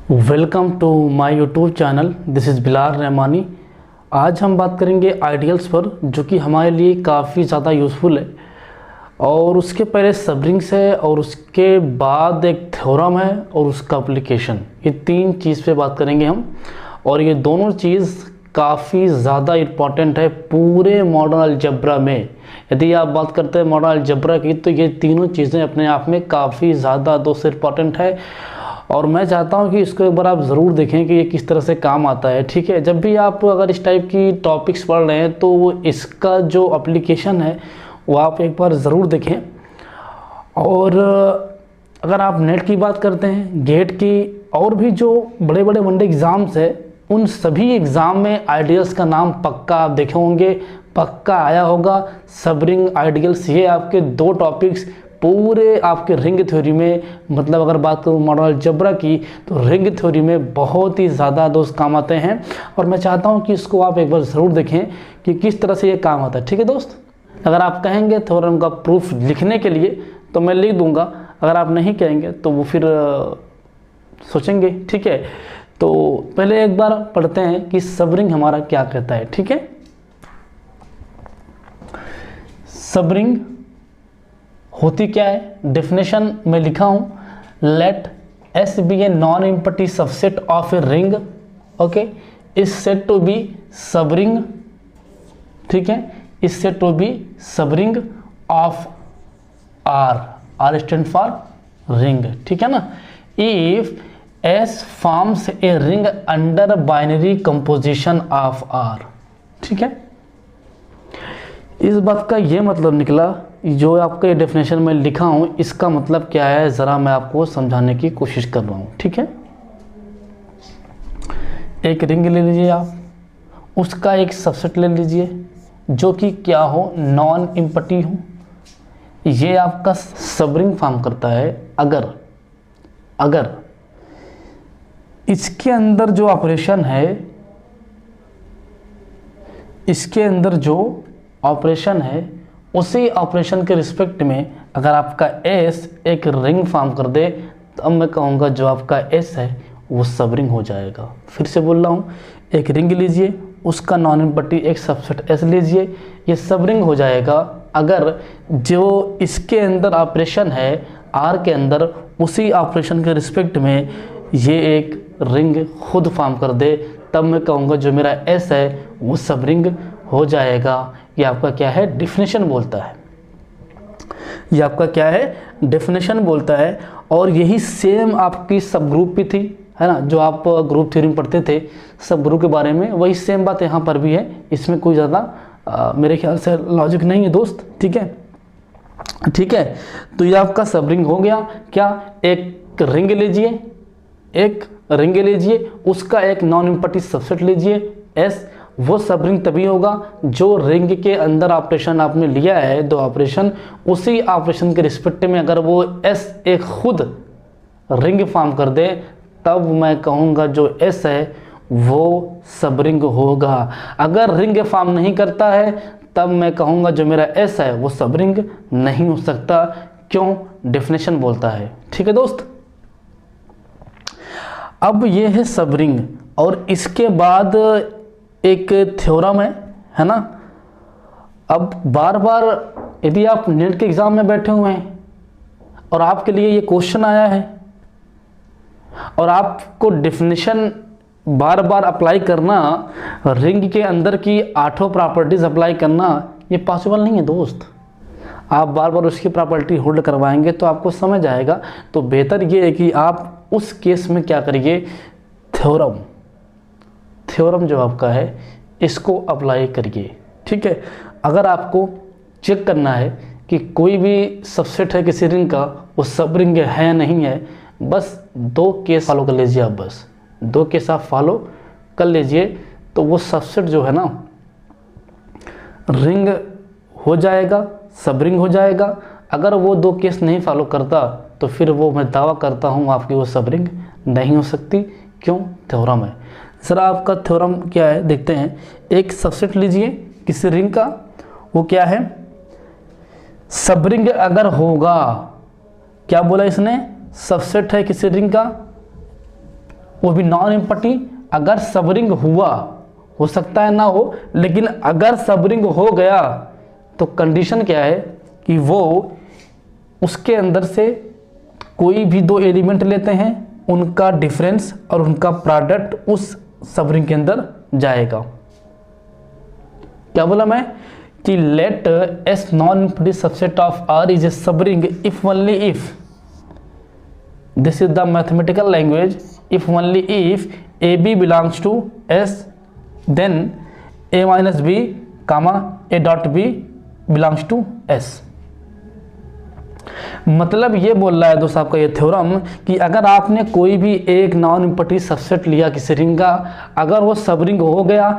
Welcome to my YouTube channel. This is Bilal Rahmani. आज हम बात करेंगे आइडियल्स पर, जो कि हमारे लिए काफ़ी ज़्यादा यूज़फुल है। और उसके पहले सबरिंग्स है, और उसके बाद एक थ्योरम है, और उसका एप्लीकेशन। ये तीन चीज़ पे बात करेंगे हम। और ये दोनों चीज़ काफ़ी ज़्यादा इम्पॉर्टेंट है पूरे मॉडर्न अलजेब्रा में। यदि आप बात करते हैं मॉडर्न अलजेब्रा की, तो ये तीनों चीज़ें अपने आप में काफ़ी ज़्यादा दोस्त इम्पॉर्टेंट है। और मैं चाहता हूं कि इसको एक बार आप ज़रूर देखें कि ये किस तरह से काम आता है। ठीक है, जब भी आप अगर इस टाइप की टॉपिक्स पढ़ रहे हैं तो इसका जो एप्लीकेशन है वो आप एक बार ज़रूर देखें। और अगर आप नेट की बात करते हैं, गेट की, और भी जो बड़े बड़े वनडे एग्ज़ाम्स है, उन सभी एग्ज़ाम में आइडियल्स का नाम पक्का आप देखे होंगे, पक्का आया होगा। सबरिंग, आइडियल्स, ये आपके दो टॉपिक्स पूरे आपके रिंग थ्योरी में, मतलब अगर बात करूँ मॉडर्न अलजेब्रा की, तो रिंग थ्योरी में बहुत ही ज़्यादा दोस्त काम आते हैं। और मैं चाहता हूँ कि इसको आप एक बार ज़रूर देखें कि किस तरह से ये काम आता है। ठीक है दोस्त, अगर आप कहेंगे थ्योरम का प्रूफ लिखने के लिए तो मैं लिख दूंगा, अगर आप नहीं कहेंगे तो वो फिर सोचेंगे। ठीक है, तो पहले एक बार पढ़ते हैं कि सबरिंग हमारा क्या कहता है। ठीक है, सबरिंग होती क्या है, डेफिनेशन में लिखा हूं, let S be a non empty subset of a ring, okay, is said to be subring. ठीक है, is said to be subring of R, R stand for ring. ठीक है ना। If S forms a ring under binary composition of R. ठीक है, इस बात का ये मतलब निकला, जो आपका ये डेफिनेशन में लिखा हूं, इसका मतलब क्या है ज़रा मैं आपको समझाने की कोशिश कर रहा हूं। ठीक है, एक रिंग ले लीजिए आप, उसका एक सबसेट ले लीजिए जो कि क्या हो, नॉन एम्प्टी हो। ये आपका सबरिंग फॉर्म करता है अगर इसके अंदर जो ऑपरेशन है, इसके अंदर जो ऑपरेशन है, उसी ऑपरेशन के रिस्पेक्ट में अगर आपका एस एक रिंग फॉर्म कर दे, तो अब मैं कहूँगा जो आपका एस है वो सबरिंग हो जाएगा। फिर से बोल रहा हूँ, एक रिंग लीजिए, उसका नॉन एम्प्टी एक सबसेट एस लीजिए, ये सबरिंग हो जाएगा अगर जो इसके अंदर ऑपरेशन है आर के अंदर, उसी ऑपरेशन के रिस्पेक्ट में ये एक रिंग खुद फॉर्म कर दे, तब मैं कहूँगा जो मेरा एस है वो सबरिंग हो जाएगा। ये आपका क्या है, डेफिनेशन बोलता है। ये आपका क्या है, डेफिनेशन बोलता है। और यही सेम आपकी सब ग्रुप भी थी, है ना, जो आप ग्रुप थ्योरी में पढ़ते थे सब ग्रुप के बारे में, वही सेम बात यहाँ पर भी है। इसमें कोई ज़्यादा मेरे ख्याल से लॉजिक नहीं है दोस्त। ठीक है, ठीक है, तो ये आपका सबरिंग हो गया। क्या, एक रिंग लीजिए, एक रिंग लीजिए, उसका एक नॉन एम्प्टी सबसेट लीजिए एस, वो सबरिंग तभी होगा जो रिंग के अंदर ऑपरेशन आपने लिया है, दो ऑपरेशन, उसी ऑपरेशन के रिस्पेक्ट में अगर वो एस एक खुद रिंग फॉर्म कर दे, तब मैं कहूँगा जो एस है वो सबरिंग होगा। अगर रिंग फॉर्म नहीं करता है, तब मैं कहूँगा जो मेरा एस है वो सबरिंग नहीं हो सकता। क्यों, डेफिनेशन बोलता है। ठीक है दोस्त, अब ये है सबरिंग, और इसके बाद एक थ्योरम है ना। अब बार बार यदि आप नेट के एग्जाम में बैठे हुए हैं और आपके लिए ये क्वेश्चन आया है और आपको डेफिनेशन बार बार अप्लाई करना, रिंग के अंदर की 8 प्रॉपर्टीज अप्लाई करना, ये पॉसिबल नहीं है दोस्त। आप बार बार उसकी प्रॉपर्टी होल्ड करवाएंगे तो आपको समझ आएगा। तो बेहतर ये है कि आप उस केस में क्या करिए, थ्योरम जो आपका है इसको अप्लाई करिए। ठीक है, अगर आपको चेक करना है कि कोई भी सबसेट है किसी रिंग का, वो सबरिंग है नहीं है, बस दो केस फॉलो कर लीजिए। आप बस दो केस आप फॉलो कर लीजिए, तो वो सबसेट जो है ना रिंग हो जाएगा, सबरिंग हो जाएगा। अगर वो दो केस नहीं फॉलो करता, तो फिर वो मैं दावा करता हूँ आपकी वो सबरिंग नहीं हो सकती। क्यों, थ्योरम है। ज़रा आपका थ्योरम क्या है देखते हैं। एक सबसेट लीजिए किसी रिंग का, वो क्या है, सबरिंग अगर होगा, क्या बोला इसने, सबसेट है किसी रिंग का, वो भी नॉन एम्प्टी। अगर सब रिंग हुआ, हो सकता है ना हो, लेकिन अगर सब रिंग हो गया तो कंडीशन क्या है कि वो उसके अंदर से कोई भी दो एलिमेंट लेते हैं, उनका डिफरेंस और उनका प्रोडक्ट उस सब रिंग के अंदर जाएगा। क्या बोला मैं कि let S non empty subset of R is a subring if only if, this is the mathematical language, if only if a b belongs to S then a minus b comma a dot b belongs to S. मतलब ये बोल रहा है दोस्त आपका ये theorem कि अगर आपने कोई भी एक नॉन एम्प्टी सबसेट लिया किसी रिंग का, अगर वो सब रिंग हो गया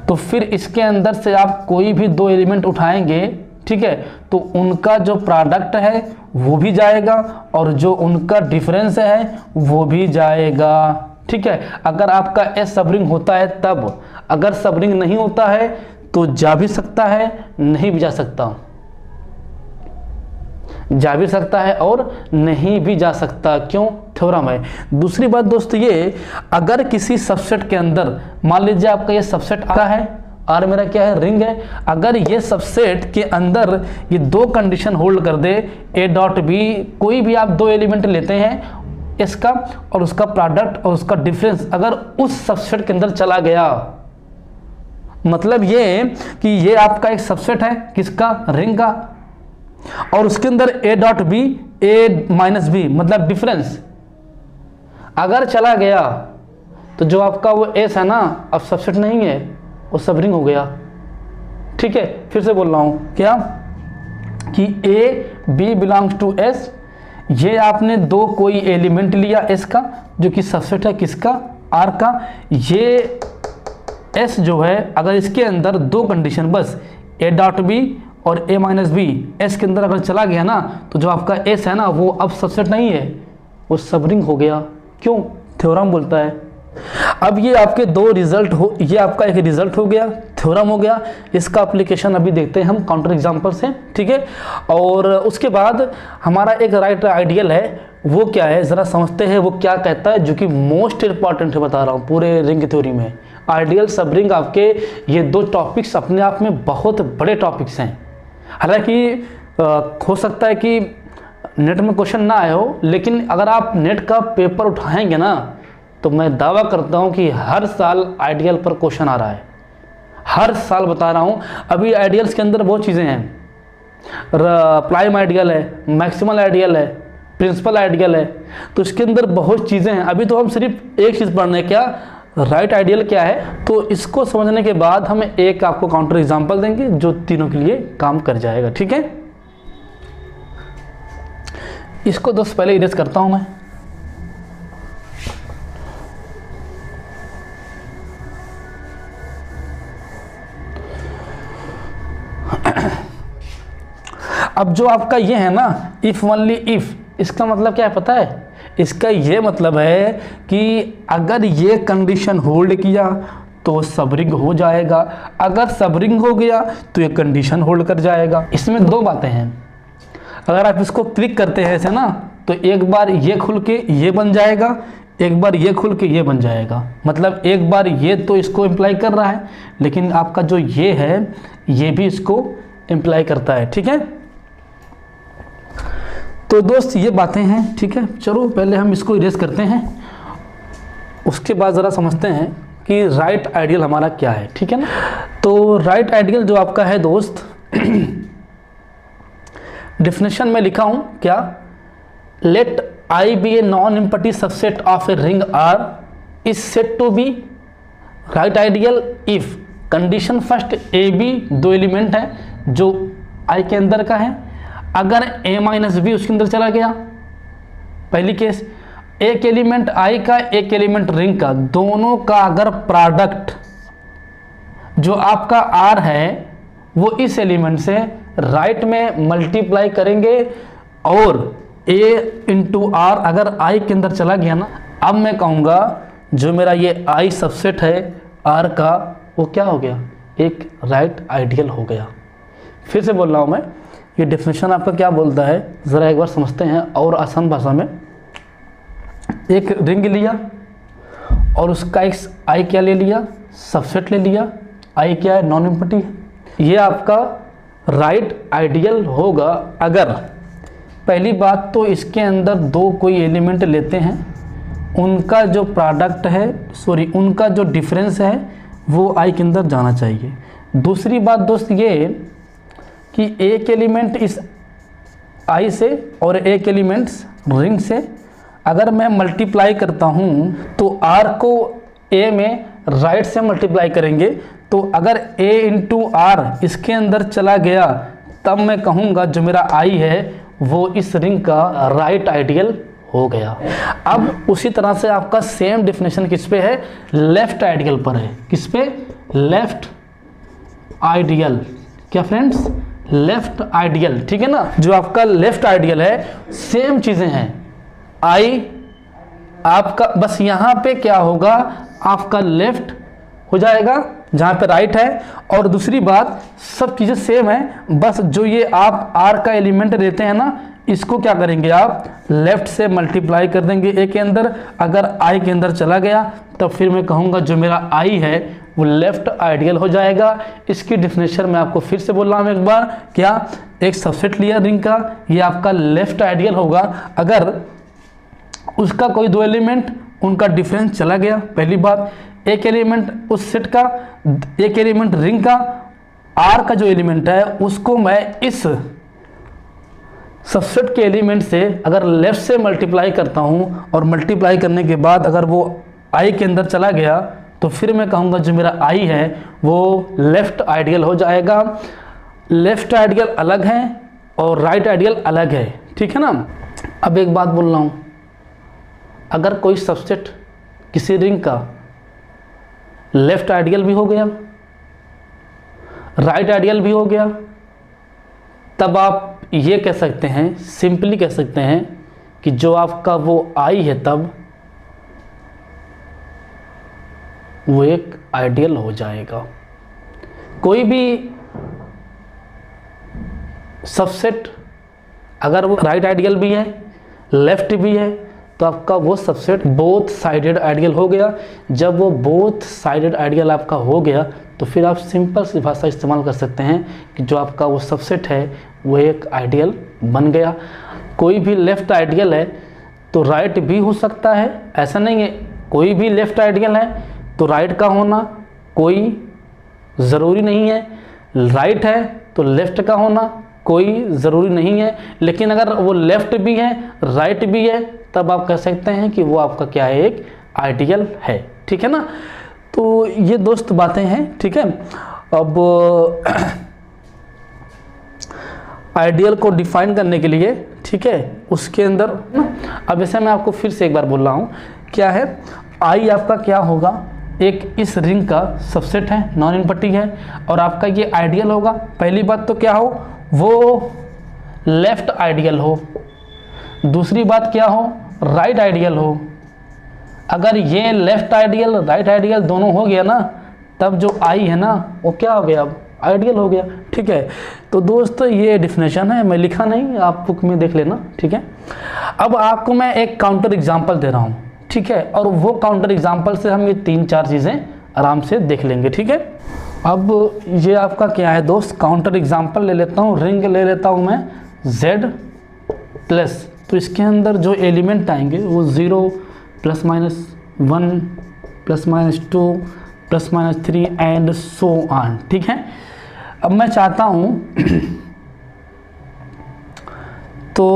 तो फिर इसके अंदर से आप कोई भी दो एलिमेंट उठाएंगे, ठीक है, तो उनका जो प्रोडक्ट है वो भी जाएगा और जो उनका डिफरेंस है वो भी जाएगा, ठीक है। अगर आपका एस सब रिंग होता है तब, अगर सब रिंग नहीं होता है तो जा भी सकता है, नहीं भी जा सकता, जा भी सकता है और नहीं भी जा सकता। क्यों? थ्योरम है। दूसरी बात दोस्त ये, अगर किसी सबसेट के अंदर मान लीजिए आपका ये सबसेट आता है, आर मेरा क्या है रिंग है, अगर ये सबसेट के अंदर ये दो कंडीशन होल्ड कर दे, ए डॉट बी, कोई भी आप दो एलिमेंट लेते हैं इसका और उसका प्रोडक्ट और उसका डिफरेंस अगर उस सबसेट के अंदर चला गया, मतलब ये कि ये आपका एक सबसेट है किसका, रिंग का, और उसके अंदर a dot b, a minus b मतलब डिफरेंस अगर चला गया तो जो आपका वो एस है ना अब सबसेट नहीं है, वो सब रिंग हो गया, ठीक है। फिर से बोल रहा हूं क्या कि a b belongs to S, ये आपने दो कोई एलिमेंट लिया एस का जो कि सबसेट है किसका, आर का, ये एस जो है अगर इसके अंदर दो कंडीशन बस ए डॉट बी और ए माइनस बी एस के अंदर अगर चला गया ना तो जो आपका एस है ना वो अब सबसेट नहीं है, वो सब रिंग हो गया। क्यों? थ्योरम बोलता है। अब ये आपके दो रिजल्ट हो, ये आपका एक रिजल्ट हो गया, थ्योरम हो गया। इसका एप्लीकेशन अभी देखते हैं हम काउंटर एग्जांपल से, ठीक है। और उसके बाद हमारा एक राइट आइडियल है, वो क्या है ज़रा समझते हैं वो क्या कहता है, जो कि मोस्ट इंपॉर्टेंट है बता रहा हूँ पूरे रिंग थ्योरी में। आइडियल सब रिंग आपके ये दो टॉपिक्स अपने आप में बहुत बड़े टॉपिक्स हैं। हालांकि हो सकता है कि नेट में क्वेश्चन ना आए हो, लेकिन अगर आप नेट का पेपर उठाएंगे ना तो मैं दावा करता हूं कि हर साल आइडियल पर क्वेश्चन आ रहा है, हर साल बता रहा हूं। अभी आइडियल्स के अंदर बहुत चीज़ें हैं, प्राइम आइडियल है, मैक्सिमल आइडियल है, प्रिंसिपल आइडियल है, तो इसके अंदर बहुत चीज़ें हैं। अभी तो हम सिर्फ एक चीज़ पढ़ रहे हैं, क्या राइट आइडियल क्या है। तो इसको समझने के बाद हम एक आपको काउंटर एग्जांपल देंगे जो तीनों के लिए काम कर जाएगा, ठीक है। इसको दोस्त पहले इरेज करता हूं मैं। अब जो आपका ये है ना इफ ओनली इफ, इसका मतलब क्या है पता है? इसका ये मतलब है कि अगर ये कंडीशन होल्ड किया तो सब रिंग हो जाएगा, अगर सब रिंग हो गया तो ये कंडीशन होल्ड कर जाएगा। इसमें दो बातें हैं, अगर आप इसको क्लिक करते हैं ऐसे ना तो एक बार ये खुल के ये बन जाएगा, एक बार ये खुल के ये बन जाएगा। मतलब एक बार ये तो इसको इम्प्लाई कर रहा है, लेकिन आपका जो ये है ये भी इसको इम्प्लाई करता है, ठीक है। तो दोस्त ये बातें हैं, ठीक है। चलो पहले हम इसको इरेज करते हैं, उसके बाद ज़रा समझते हैं कि राइट आइडियल हमारा क्या है, ठीक है ना। तो राइट आइडियल जो आपका है दोस्त, डेफिनेशन में लिखा हूँ क्या, let I be a non empty subset of a ring R is said to be right ideal if condition first a b, दो एलिमेंट है जो आई के अंदर का है, अगर a माइनस बी उसके अंदर चला गया, पहली केस, एक एलिमेंट आई का एक एलिमेंट रिंग का, दोनों का अगर प्रोडक्ट जो आपका r है वो इस एलिमेंट से राइट में मल्टीप्लाई करेंगे और a इंटू आर अगर i के अंदर चला गया ना, अब मैं कहूँगा जो मेरा ये i सबसेट है r का वो क्या हो गया, एक राइट आइडियल हो गया। फिर से बोल रहा हूँ मैं, ये डेफिनेशन आपका क्या बोलता है ज़रा एक बार समझते हैं और आसान भाषा में। एक रिंग लिया और उसका एक आई क्या ले लिया, सबसेट ले लिया। आई क्या है, नॉन एम्प्टी। ये आपका राइट आइडियल होगा अगर पहली बात तो इसके अंदर दो कोई एलिमेंट लेते हैं, उनका जो प्रोडक्ट है उनका जो डिफरेंस है वो आई के अंदर जाना चाहिए। दूसरी बात दोस्त ये कि एक एलिमेंट इस आई से और एक एलिमेंट्स रिंग से अगर मैं मल्टीप्लाई करता हूँ तो आर को ए में राइट से मल्टीप्लाई करेंगे, तो अगर a इंटू आर इसके अंदर चला गया तब मैं कहूँगा जो मेरा आई है वो इस रिंग का राइट आइडियल हो गया। अब उसी तरह से आपका सेम डेफिनेशन किस पे है, लेफ्ट आइडियल पर है। किस पे, लेफ्ट आइडियल। क्या फ्रेंड्स, लेफ्ट आइडियल, ठीक है ना। जो आपका लेफ्ट आइडियल है सेम चीजें हैं, आई आपका बस यहाँ पे क्या होगा, आपका लेफ्ट हो जाएगा जहाँ पे राइट है, और दूसरी बात सब चीज़ें सेम है, बस जो ये आप आर का एलिमेंट देते हैं ना, इसको क्या करेंगे आप लेफ्ट से मल्टीप्लाई कर देंगे ए के अंदर। अगर आई के अंदर चला गया तब फिर मैं कहूँगा जो मेरा आई है वो लेफ्ट आइडियल हो जाएगा। इसकी डिफिनेशन मैं आपको फिर से बोल रहा हूँ एक बार, क्या, एक सबसेट लिया रिंग का, ये आपका लेफ्ट आइडियल होगा अगर उसका कोई दो एलिमेंट उनका डिफरेंस चला गया। पहली बात, एक एलिमेंट उस सेट का, एक एलिमेंट रिंग का, आर का जो एलिमेंट है उसको मैं इस सबसेट के एलिमेंट से अगर लेफ्ट से मल्टीप्लाई करता हूं और मल्टीप्लाई करने के बाद अगर वो आई के अंदर चला गया तो फिर मैं कहूँगा जो मेरा आई है वो लेफ्ट आइडियल हो जाएगा। लेफ्ट आइडियल अलग है और राइट आइडियल अलग है, ठीक है ना। अब एक बात बोल रहा हूँ, अगर कोई सबसेट किसी रिंग का लेफ्ट आइडियल भी हो गया, राइट आइडियल भी हो गया, तब आप ये कह सकते हैं, सिंपली कह सकते हैं कि जो आपका वो आई है तब वो एक आइडियल हो जाएगा। कोई भी सबसेट अगर वो राइट आइडियल भी है लेफ्ट भी है तो आपका वो सबसेट बोथ साइडेड आइडियल हो गया। जब वो बोथ साइडेड आइडियल आपका हो गया तो फिर आप सिंपल सी भाषा इस्तेमाल कर सकते हैं कि जो आपका वो सबसेट है वो एक आइडियल बन गया। कोई भी लेफ्ट आइडियल है तो राइट भी हो सकता है, ऐसा नहीं है। कोई भी लेफ्ट आइडियल है तो राइट का होना कोई ज़रूरी नहीं है, राइट है तो लेफ्ट का होना कोई ज़रूरी नहीं है। लेकिन अगर वो लेफ्ट भी है राइट भी है तब आप कह सकते हैं कि वो आपका क्या है, एक आइडियल है, ठीक है ना। तो ये दोस्त बातें हैं, ठीक है। अब आइडियल को डिफाइन करने के लिए, ठीक है, उसके अंदर अब ऐसे मैं आपको फिर से एक बार बोल रहा हूँ, क्या है, आई आपका क्या होगा, एक इस रिंग का सबसेट है, नॉन इनवर्टिंग है, और आपका ये आइडियल होगा। पहली बात तो क्या हो, वो लेफ्ट आइडियल हो। दूसरी बात क्या हो, राइट आइडियल हो। अगर ये लेफ्ट आइडियल राइट आइडियल दोनों हो गया ना तब जो आई है ना वो क्या हो गया, अब आइडियल हो गया, ठीक है। तो दोस्त ये डिफिनेशन है, मैं लिखा नहीं, आप बुक में देख लेना, ठीक है। अब आपको मैं एक काउंटर एग्जांपल दे रहा हूँ, ठीक है, और वो काउंटर एग्जांपल से हम ये 3-4 चीज़ें आराम से देख लेंगे, ठीक है। अब ये आपका क्या है दोस्त, काउंटर एग्जांपल ले लेता हूँ, रिंग ले लेता हूँ मैं Z प्लस, तो इसके अंदर जो एलिमेंट आएंगे वो 0 +- 1 +- 2 +- 3 एंड सो ऑन, ठीक है। अब मैं चाहता हूँ तो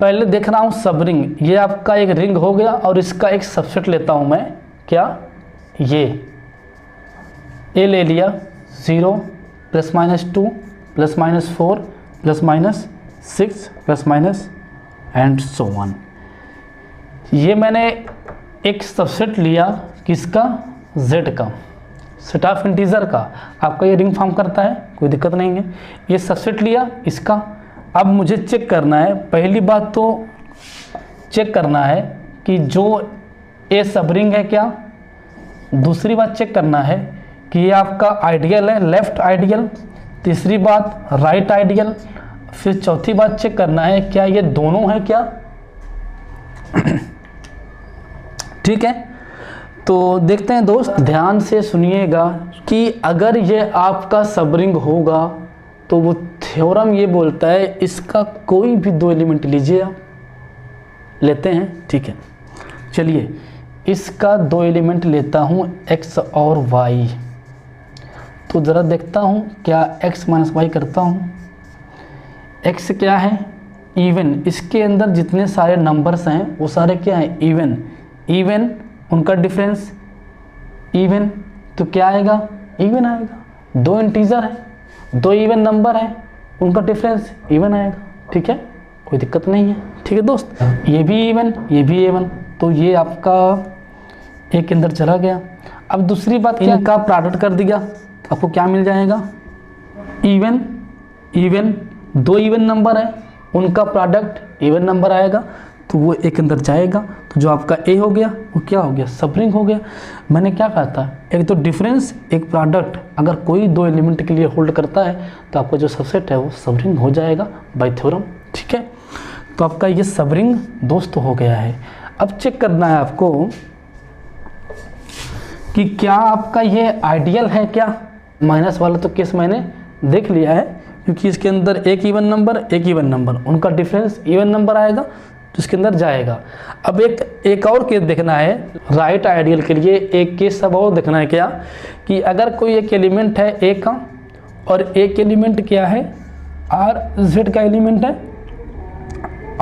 पहले देख रहा हूँ सब रिंग, ये आपका एक रिंग हो गया और इसका एक सबसेट लेता हूँ मैं, क्या, ये ए ले लिया 0 +- 2 +- 4 +- 6 + एंड सो ऑन। ये मैंने एक सबसेट लिया किसका, Z का, सेट ऑफ इंटीजर का। आपका ये रिंग फॉर्म करता है, कोई दिक्कत नहीं है। ये सबसेट लिया इसका। अब मुझे चेक करना है, पहली बात तो चेक करना है कि जो ए सब रिंग है क्या। दूसरी बात चेक करना है कि ये आपका आइडियल है, लेफ्ट आइडियल। तीसरी बात राइट आइडियल। फिर चौथी बात चेक करना है क्या ये दोनों है क्या, ठीक है। तो देखते हैं दोस्त, ध्यान से सुनिएगा कि अगर ये आपका सबरिंग होगा तो वो थ्योरम ये बोलता है इसका कोई भी 2 एलिमेंट लीजिए आप, लेते हैं, ठीक है। चलिए इसका 2 एलिमेंट लेता हूँ x और y, तो ज़रा देखता हूँ क्या x माइनस वाई करता हूँ। x क्या है? इवन। इसके अंदर जितने सारे नंबर्स हैं वो सारे क्या हैं? इवन। इवन उनका डिफरेंस इवन, तो क्या आएगा? इवन आएगा। 2 इंटीजर है, 2 इवन नंबर है, उनका डिफरेंस इवन आएगा, ठीक है, कोई दिक्कत नहीं है, ठीक है दोस्त। ये भी इवन, ये भी इवन, तो ये आपका एक के अंदर चला गया। अब दूसरी बात, इनका प्रोडक्ट कर दिया तो आपको क्या मिल जाएगा? इवन। इवन 2 इवन नंबर है, उनका प्रोडक्ट इवन नंबर आएगा, तो वो एक अंदर जाएगा, तो जो आपका ए हो गया वो क्या हो गया? सबरिंग हो गया। मैंने क्या कहा था? एक तो डिफरेंस, एक प्रोडक्ट, अगर कोई 2 एलिमेंट के लिए होल्ड करता है तो आपका जो सबसेट है वो सबरिंग हो जाएगा बाय थ्योरम, ठीक है। तो आपका ये सबरिंग दोस्त हो गया है। अब चेक करना है आपको कि क्या आपका ये आइडियल है क्या। माइनस वाला तो केस मैंने देख लिया है, क्योंकि इसके अंदर एक इवन नंबर, उनका डिफरेंस इवन नंबर आएगा तो इसके अंदर जाएगा। अब एक और केस देखना है राइट आइडियल के लिए। एक केस सब और देखना है क्या, कि अगर कोई एक एलिमेंट है ए का और एक एलिमेंट क्या है? आर जेड का एलिमेंट है,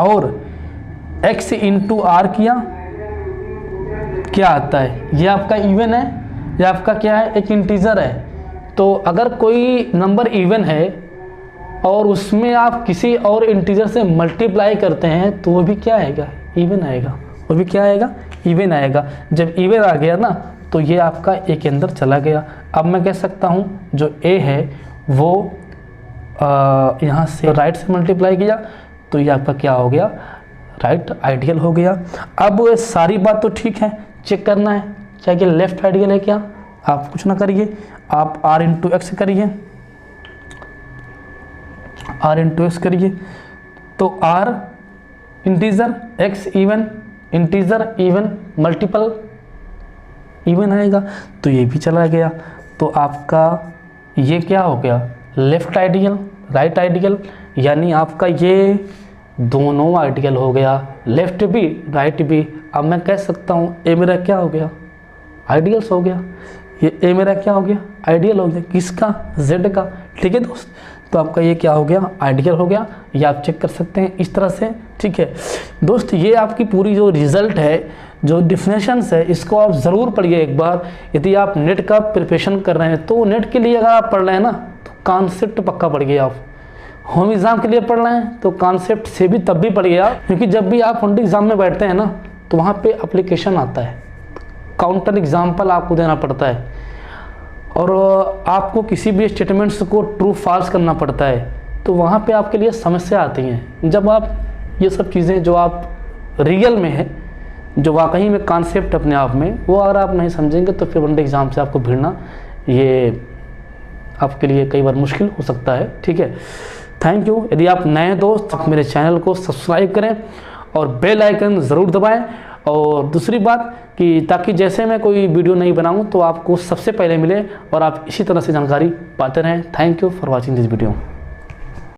और x इंटू आर किया, क्या आता है? ये आपका इवन है, ये आपका क्या है? एक इंटीजर है। तो अगर कोई नंबर इवन है और उसमें आप किसी और इंटीजर से मल्टीप्लाई करते हैं तो वो भी क्या आएगा? इवन आएगा। वो भी क्या आएगा? इवन आएगा। जब इवन आ गया ना तो ये आपका ए के अंदर चला गया। अब मैं कह सकता हूँ जो ए है वो यहाँ से राइट से मल्टीप्लाई किया तो ये आपका क्या हो गया? राइट आइडियल हो गया। अब सारी बात तो ठीक है, चेक करना है क्या कि लेफ्ट आइडियल है क्या। आप कुछ ना करिए, आप r इंटू एक्स करिए, r इंटू एक्स करिए, तो r integer, x even, integer even, multiple even आएगा, तो ये भी चला गया। तो आपका ये क्या हो गया? लेफ्ट आइडियल, राइट आइडियल, यानी आपका ये दोनों आइडियल हो गया, लेफ्ट भी राइट भी। अब मैं कह सकता हूँ ए मेरा क्या हो गया? आइडियल्स हो गया। ये ए मेरा क्या हो गया? आइडियल हो गया। किसका? जेड का, ठीक है दोस्त। तो आपका ये क्या हो गया? आइडियल हो गया। ये आप चेक कर सकते हैं इस तरह से, ठीक है दोस्त। ये आपकी पूरी जो रिजल्ट है, जो डिफिनेशंस है, इसको आप ज़रूर पढ़िए एक बार। यदि आप नेट का प्रिपरेशन कर रहे हैं तो नेट के लिए अगर आप पढ़ रहे हैं ना तो कॉन्सेप्ट पक्का पढ़िए आप। होम एग्ज़ाम के लिए पढ़ रहे हैं तो कॉन्सेप्ट से भी तब भी पढ़िए आप, क्योंकि जब भी आप होम एग्ज़ाम में बैठते हैं ना तो वहाँ पे एप्लीकेशन आता है, काउंटर एग्जाम्पल आपको देना पड़ता है, और आपको किसी भी स्टेटमेंट्स को ट्रू फॉल्स करना पड़ता है, तो वहाँ पे आपके लिए समस्या आती हैं। जब आप ये सब चीज़ें जो आप रियल में है, जो वाकई में कॉन्सेप्ट अपने आप में, वो अगर आप नहीं समझेंगे तो फिर वन डे एग्ज़ाम से आपको भिड़ना ये आपके लिए कई बार मुश्किल हो सकता है, ठीक है। Thank you. यदि आप नए दोस्त, आप मेरे चैनल को सब्सक्राइब करें और बेल आइकन ज़रूर दबाएं। और दूसरी बात कि ताकि जैसे मैं कोई वीडियो नहीं बनाऊं तो आपको सबसे पहले मिले और आप इसी तरह से जानकारी पाते रहें। Thank you for watching this video.